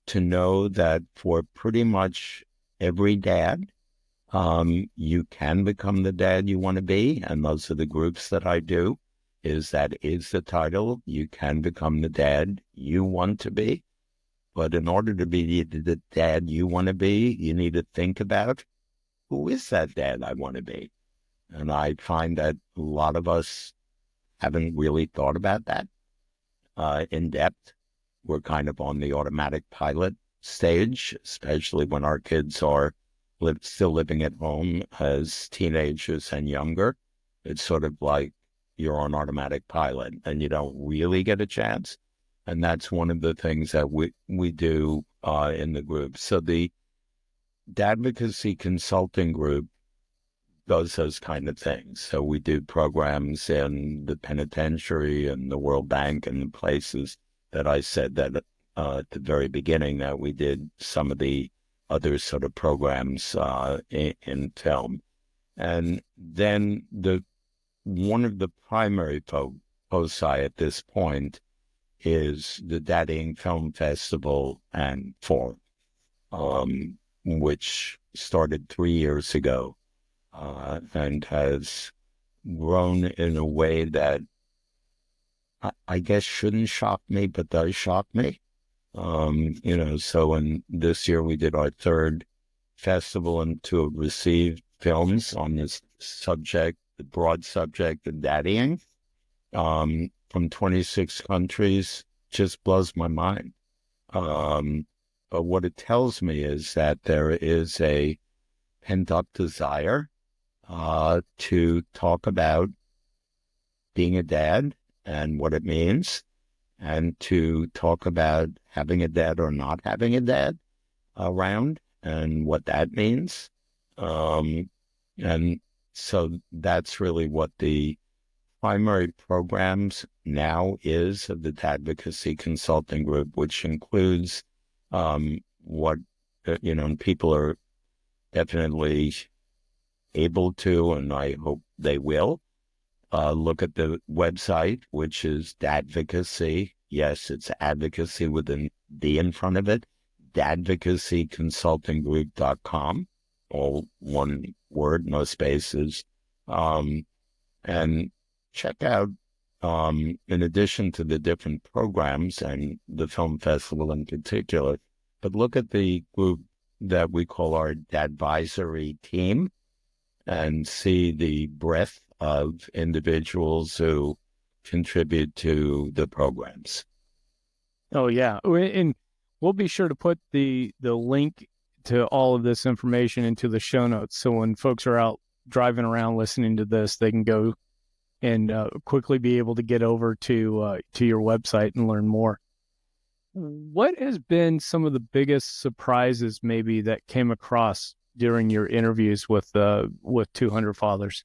to know that for pretty much every dad, you can become the dad you want to be. And those are the groups that I do, is the title. You can become the dad you want to be. But in order to be the dad you want to be, you need to think about, who is that dad I want to be? And I find that a lot of us haven't really thought about that in depth. We're kind of on the automatic pilot stage, especially when our kids are still living at home as teenagers and younger. It's sort of like you're on automatic pilot and you don't really get a chance. And that's one of the things that we do in the group. So the DADvocacy Consulting Group does those kind of things. So we do programs in the penitentiary and the World Bank and the places that I said that at the very beginning, that we did some of the other sort of programs in film. And then one of the primary foci at this point is the Daddying Film Festival and Forum, which started 3 years ago and has grown in a way that I guess shouldn't shock me, but does shock me. So in this year we did our third festival, and to have received films on this subject, the broad subject of daddying, from 26 countries, just blows my mind. But what it tells me is that there is a pent-up desire to talk about being a dad and what it means, and to talk about having a dad or not having a dad around and what that means. And so that's really what the primary programs now is of the DADvocacy Consulting Group, which includes what, people are definitely able to, and I hope they will, look at the website, which is DADvocacy. Yes, it's advocacy with an D in front of it, DADvocacyConsultingGroup.com, all one word, no spaces. And check out, in addition to the different programs and the film festival in particular, but look at the group that we call our Dadvisory team and see the breadth of individuals who contribute to the programs. Oh, yeah. And we'll be sure to put the link to all of this information into the show notes. So when folks are out driving around listening to this, they can go and quickly be able to get over to your website and learn more. What has been some of the biggest surprises maybe that came across during your interviews with 200 fathers?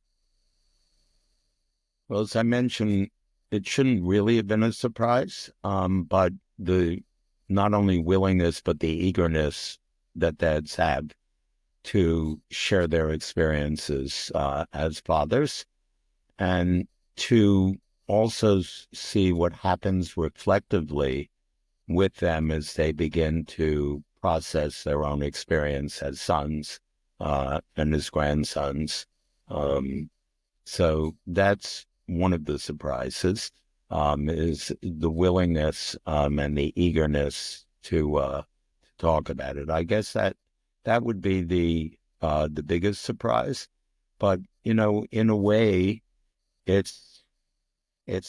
Well, as I mentioned, it shouldn't really have been a surprise, but the not only willingness, but the eagerness that dads have to share their experiences as fathers, and to also see what happens reflectively with them as they begin to process their own experience as sons and as grandsons. So that's one of the surprises, is the willingness and the eagerness to talk about it. I guess that would be the biggest surprise. But in a way, it's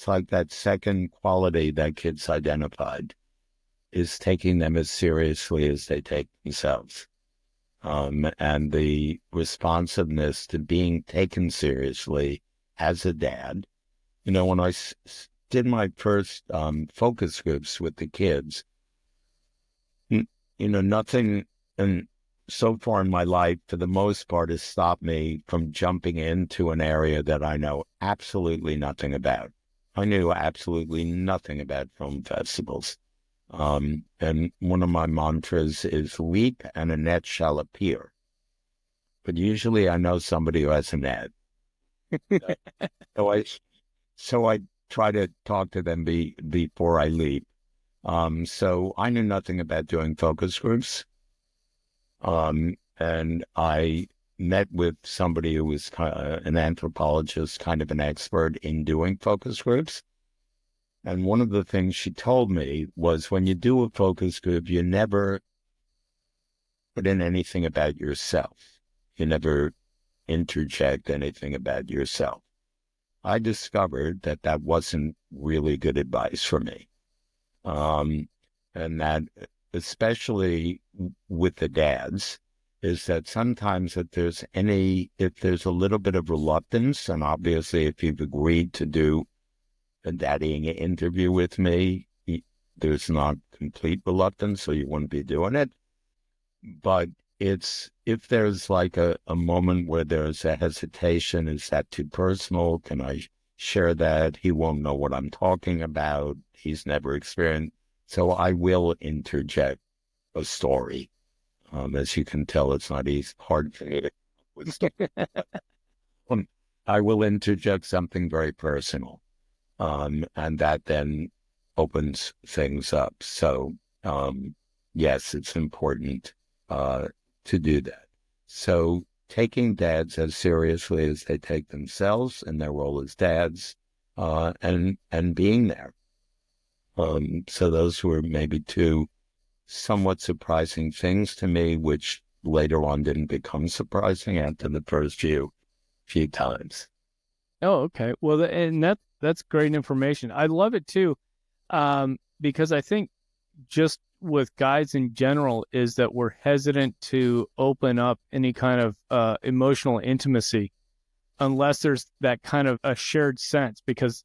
like that second quality that kids identified, is taking them as seriously as they take themselves, and the responsiveness to being taken seriously as a dad. When I did my first focus groups with the kids, nothing, and so far in my life, for the most part, has stopped me from jumping into an area that I know absolutely nothing about. I knew absolutely nothing about film festivals. And one of my mantras is leap and a net shall appear. But usually I know somebody who has a net. So I try to talk to them before I leave. So I knew nothing about doing focus groups. And I met with somebody who was an anthropologist, kind of an expert in doing focus groups. And one of the things she told me was when you do a focus group, you never put in anything about yourself. You never interject anything about yourself. I discovered that that wasn't really good advice for me. And that especially with the dads, is that sometimes if there's a little bit of reluctance, and obviously if you've agreed to do a daddying interview with me, there's not complete reluctance, so you wouldn't be doing it. But it's, if there's like a moment where there's a hesitation, is that too personal? Can I share that? He won't know what I'm talking about. He's never experienced. So I will interject a story. As you can tell, it's not easy, hard for me to I will interject something very personal. And that then opens things up. So, yes, it's important to do that. So taking dads as seriously as they take themselves and their role as dads, and being there. So those were maybe two somewhat surprising things to me, which later on didn't become surprising after the first few times. Oh, okay. Well, and that's great information. I love it too, because I think just with guys in general is that we're hesitant to open up any kind of emotional intimacy unless there's that kind of a shared sense, because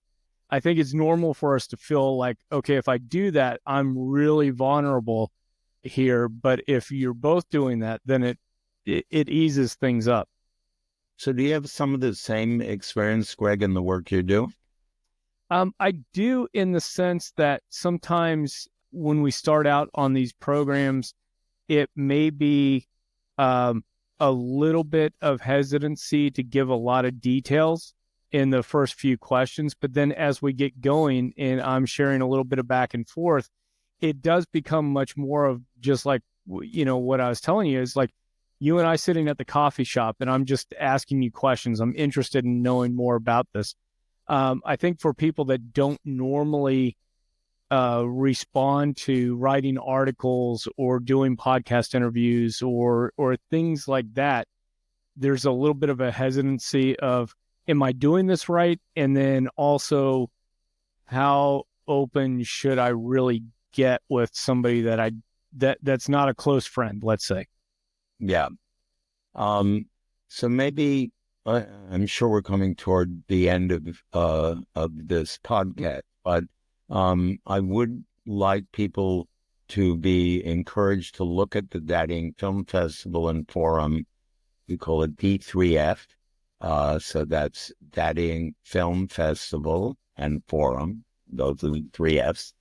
I think it's normal for us to feel like, okay, if I do that, I'm really vulnerable here. But if you're both doing that, then it eases things up. So do you have some of the same experience, Greg, in the work you do? I do, in the sense that sometimes when we start out on these programs, it may be a little bit of hesitancy to give a lot of details in the first few questions. But then as we get going and I'm sharing a little bit of back and forth, it does become much more of just like, what I was telling you is like you and I sitting at the coffee shop and I'm just asking you questions. I'm interested in knowing more about this. I think for people that don't normally respond to writing articles or doing podcast interviews or things like that, there's a little bit of a hesitancy of, am I doing this right? And then also, how open should I really get with somebody that's not a close friend, let's say? Yeah. So maybe I'm sure we're coming toward the end of this podcast, but I would like people to be encouraged to look at the Daddying Film Festival and Forum. We call it D3F. So that's Daddying Film Festival and Forum. Those are the three Fs.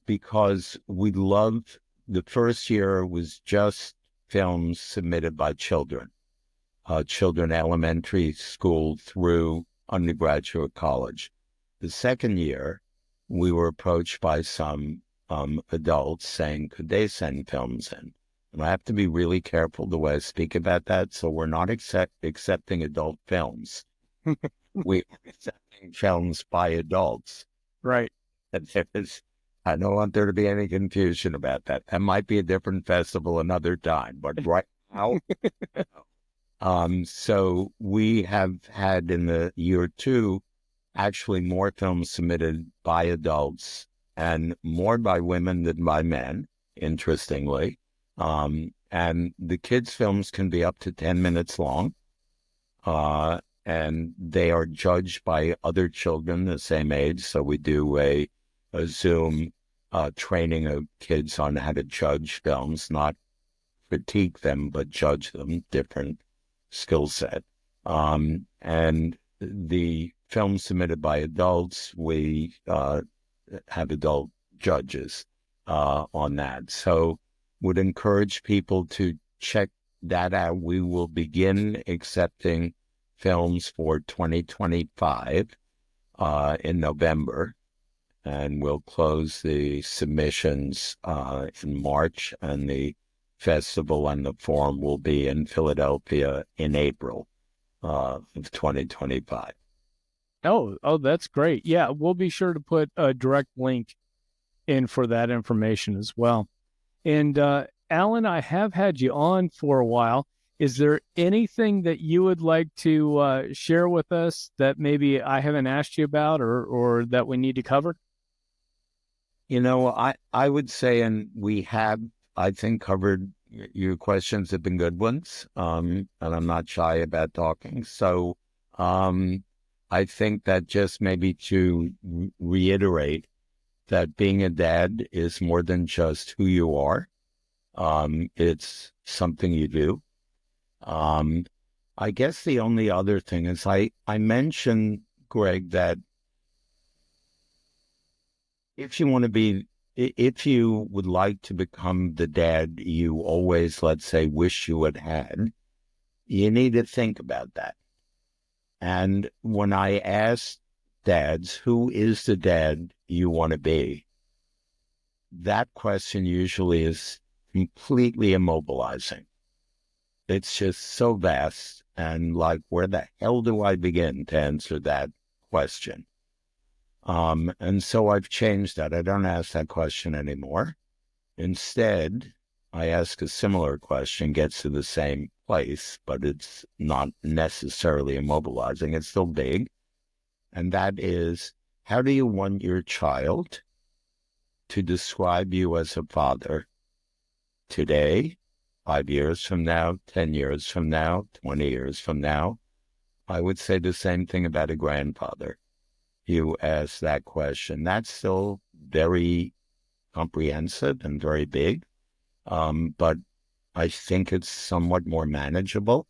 Because we love, the first year was just films submitted by children elementary school through undergraduate college. The second year, we were approached by some adults saying, could they send films in? And I have to be really careful the way I speak about that. So we're not accepting adult films. We're accepting films by adults. Right. I don't want there to be any confusion about that. That might be a different festival another time, but right now, so we have had in the year two, actually more films submitted by adults and more by women than by men, interestingly. And the kids' films can be up to 10 minutes long. And they are judged by other children the same age. So we do a Zoom training of kids on how to judge films, not critique them, but judge them, different skill set. And the films submitted by adults, we have adult judges on that. So would encourage people to check that out. We will begin accepting films for 2025. in November, and we'll close the submissions in March, and the festival and the forum will be in Philadelphia in April of 2025. Oh, that's great. Yeah, we'll be sure to put a direct link in for that information as well. And Allan, I have had you on for a while. Is there anything that you would like to share with us that maybe I haven't asked you about, or that we need to cover? I would say, and we have, I think, covered, your questions have been good ones, and I'm not shy about talking. So I think that just maybe to reiterate that being a dad is more than just who you are. It's something you do. I guess the only other thing is I mentioned, Greg, that if you would like to become the dad you always, let's say, wish you had had, you need to think about that. And when I ask dads, who is the dad you want to be? That question usually is completely immobilizing. It's just so vast, and like, where the hell do I begin to answer that question? And so I've changed that. I don't ask that question anymore. Instead, I ask a similar question, gets to the same place, but it's not necessarily immobilizing. It's still big. And that is, how do you want your child to describe you as a father today, 5 years from now, 10 years from now, 20 years from now? I would say the same thing about a grandfather. You ask that question. That's still very comprehensive and very big, but I think it's somewhat more manageable,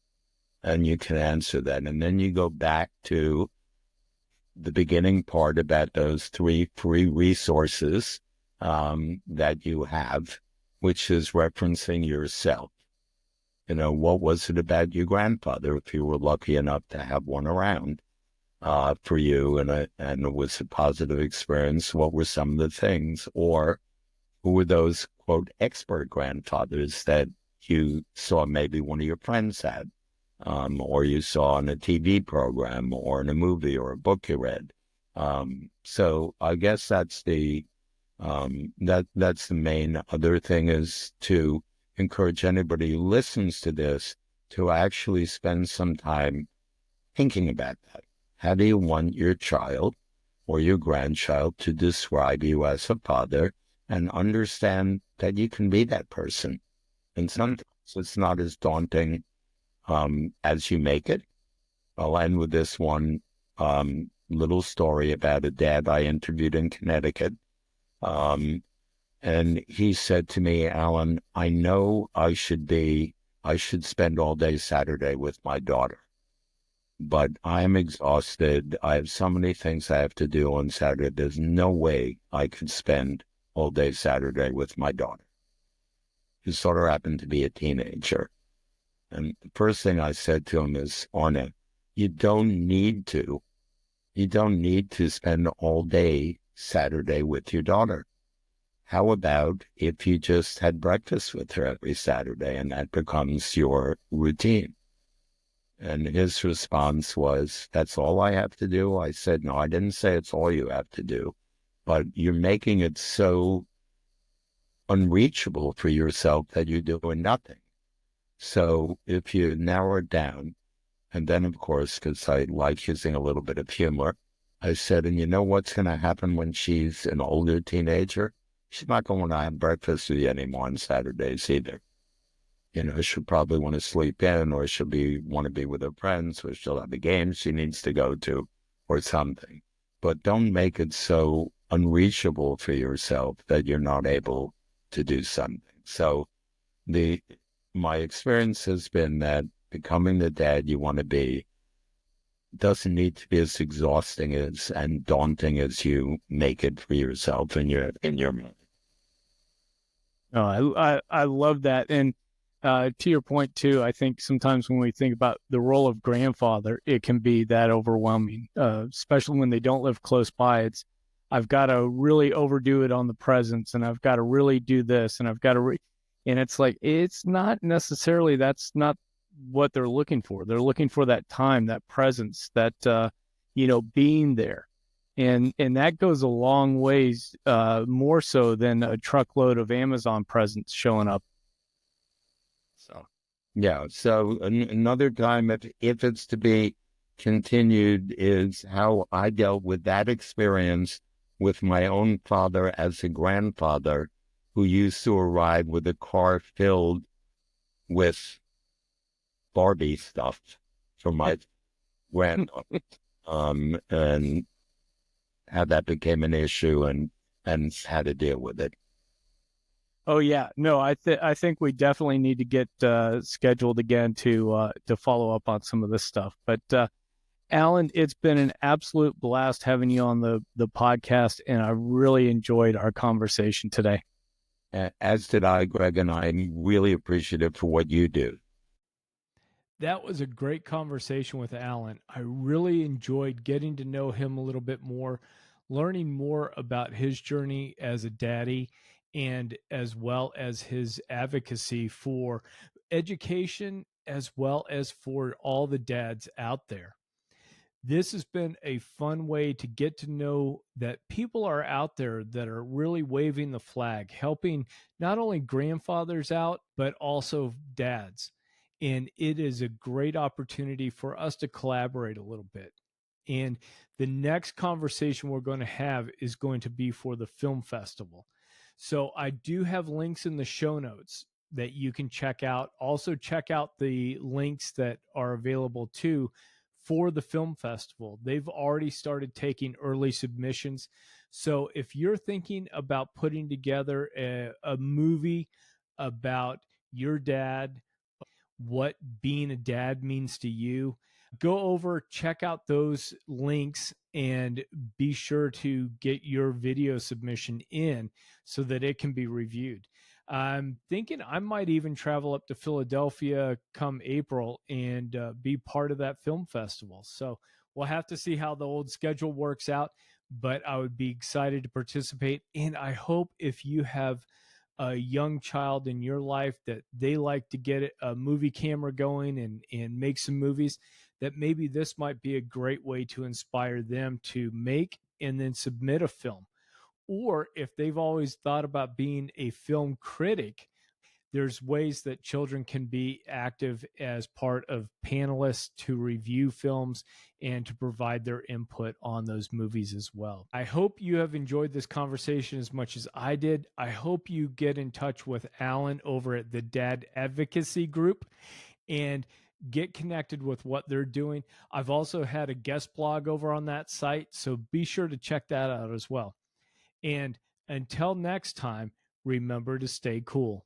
and you can answer that. And then you go back to the beginning part about those 3 free resources that you have, which is referencing yourself. What was it about your grandfather, if you were lucky enough to have one around for you, and it was a positive experience? What were some of the things? Or who were those, quote, expert grandfathers that you saw maybe one of your friends had, or you saw on a TV program or in a movie or a book you read? So I guess that's the main other thing, is to encourage anybody who listens to this to actually spend some time thinking about that. How do you want your child or your grandchild to describe you as a father, and understand that you can be that person? And sometimes it's not as daunting as you make it. I'll end with this one little story about a dad I interviewed in Connecticut. And he said to me, Allan, I know I should spend all day Saturday with my daughter, but I am exhausted. I have so many things I have to do on Saturday. There's no way I could spend all day Saturday with my daughter. His daughter happened to be a teenager. And the first thing I said to him is, Arne, you don't need to spend all day Saturday with your daughter. How about if you just had breakfast with her every Saturday, and that becomes your routine? And his response was, that's all I have to do? I said, no, I didn't say it's all you have to do, but you're making it so unreachable for yourself that you're doing nothing. So if you narrow it down, and then, of course, because I like using a little bit of humor, I said, and you know what's going to happen when she's an older teenager? She's not going to have breakfast with you anymore on Saturdays either. She'll probably want to sleep in, or she'll want to be with her friends, or she'll have a game she needs to go to, or something. But don't make it so unreachable for yourself that you're not able to do something. So my experience has been that becoming the dad you want to be doesn't need to be as exhausting and daunting as you make it for yourself in your mind. Oh, I love that. And To your point too, I think sometimes when we think about the role of grandfather, it can be that overwhelming, especially when they don't live close by. It's I've got to really overdo it on the presents, and I've got to really do this, and I've got to, and it's like it's not necessarily that's not what they're looking for. They're looking for that time, that presence, that being there, and that goes a long ways, more so than a truckload of Amazon presents showing up. So, Yeah. So another time, if it's to be continued, is how I dealt with that experience with my own father as a grandfather, who used to arrive with a car filled with Barbie stuff for my granddaughter, and how that became an issue and how to deal with it. oh yeah, no, I think we definitely need to get scheduled again to follow up on some of this stuff. But Allan, it's been an absolute blast having you on the podcast, and I really enjoyed our conversation today. As did I, Greg, and I'm really appreciative for what you do. That was a great conversation with Allan. I really enjoyed getting to know him a little bit more, learning more about his journey as a daddy, and as well as his advocacy for education, as well as for all the dads out there. This has been a fun way to get to know that people are out there that are really waving the flag, helping not only grandfathers out, but also dads. And it is a great opportunity for us to collaborate a little bit. And the next conversation we're going to have is going to be for the film festival. So I do have links in the show notes that you can check out. Also, check out the links that are available too for the film festival. They've already started taking early submissions. So if you're thinking about putting together a movie about your dad, what being a dad means to you, go over, check out those links, and be sure to get your video submission in so that it can be reviewed. I'm thinking I might even travel up to Philadelphia come April and be part of that film festival. So we'll have to see how the old schedule works out, but I would be excited to participate. And I hope if you have a young child in your life that they like to get a movie camera going and make some movies, that maybe this might be a great way to inspire them to make and then submit a film. Or if they've always thought about being a film critic, there's ways that children can be active as part of panelists to review films and to provide their input on those movies as well. I hope you have enjoyed this conversation as much as I did. I hope you get in touch with Allan over at the DADvocacy Group and get connected with what they're doing. I've also had a guest blog over on that site, so be sure to check that out as well. And until next time, remember to stay cool.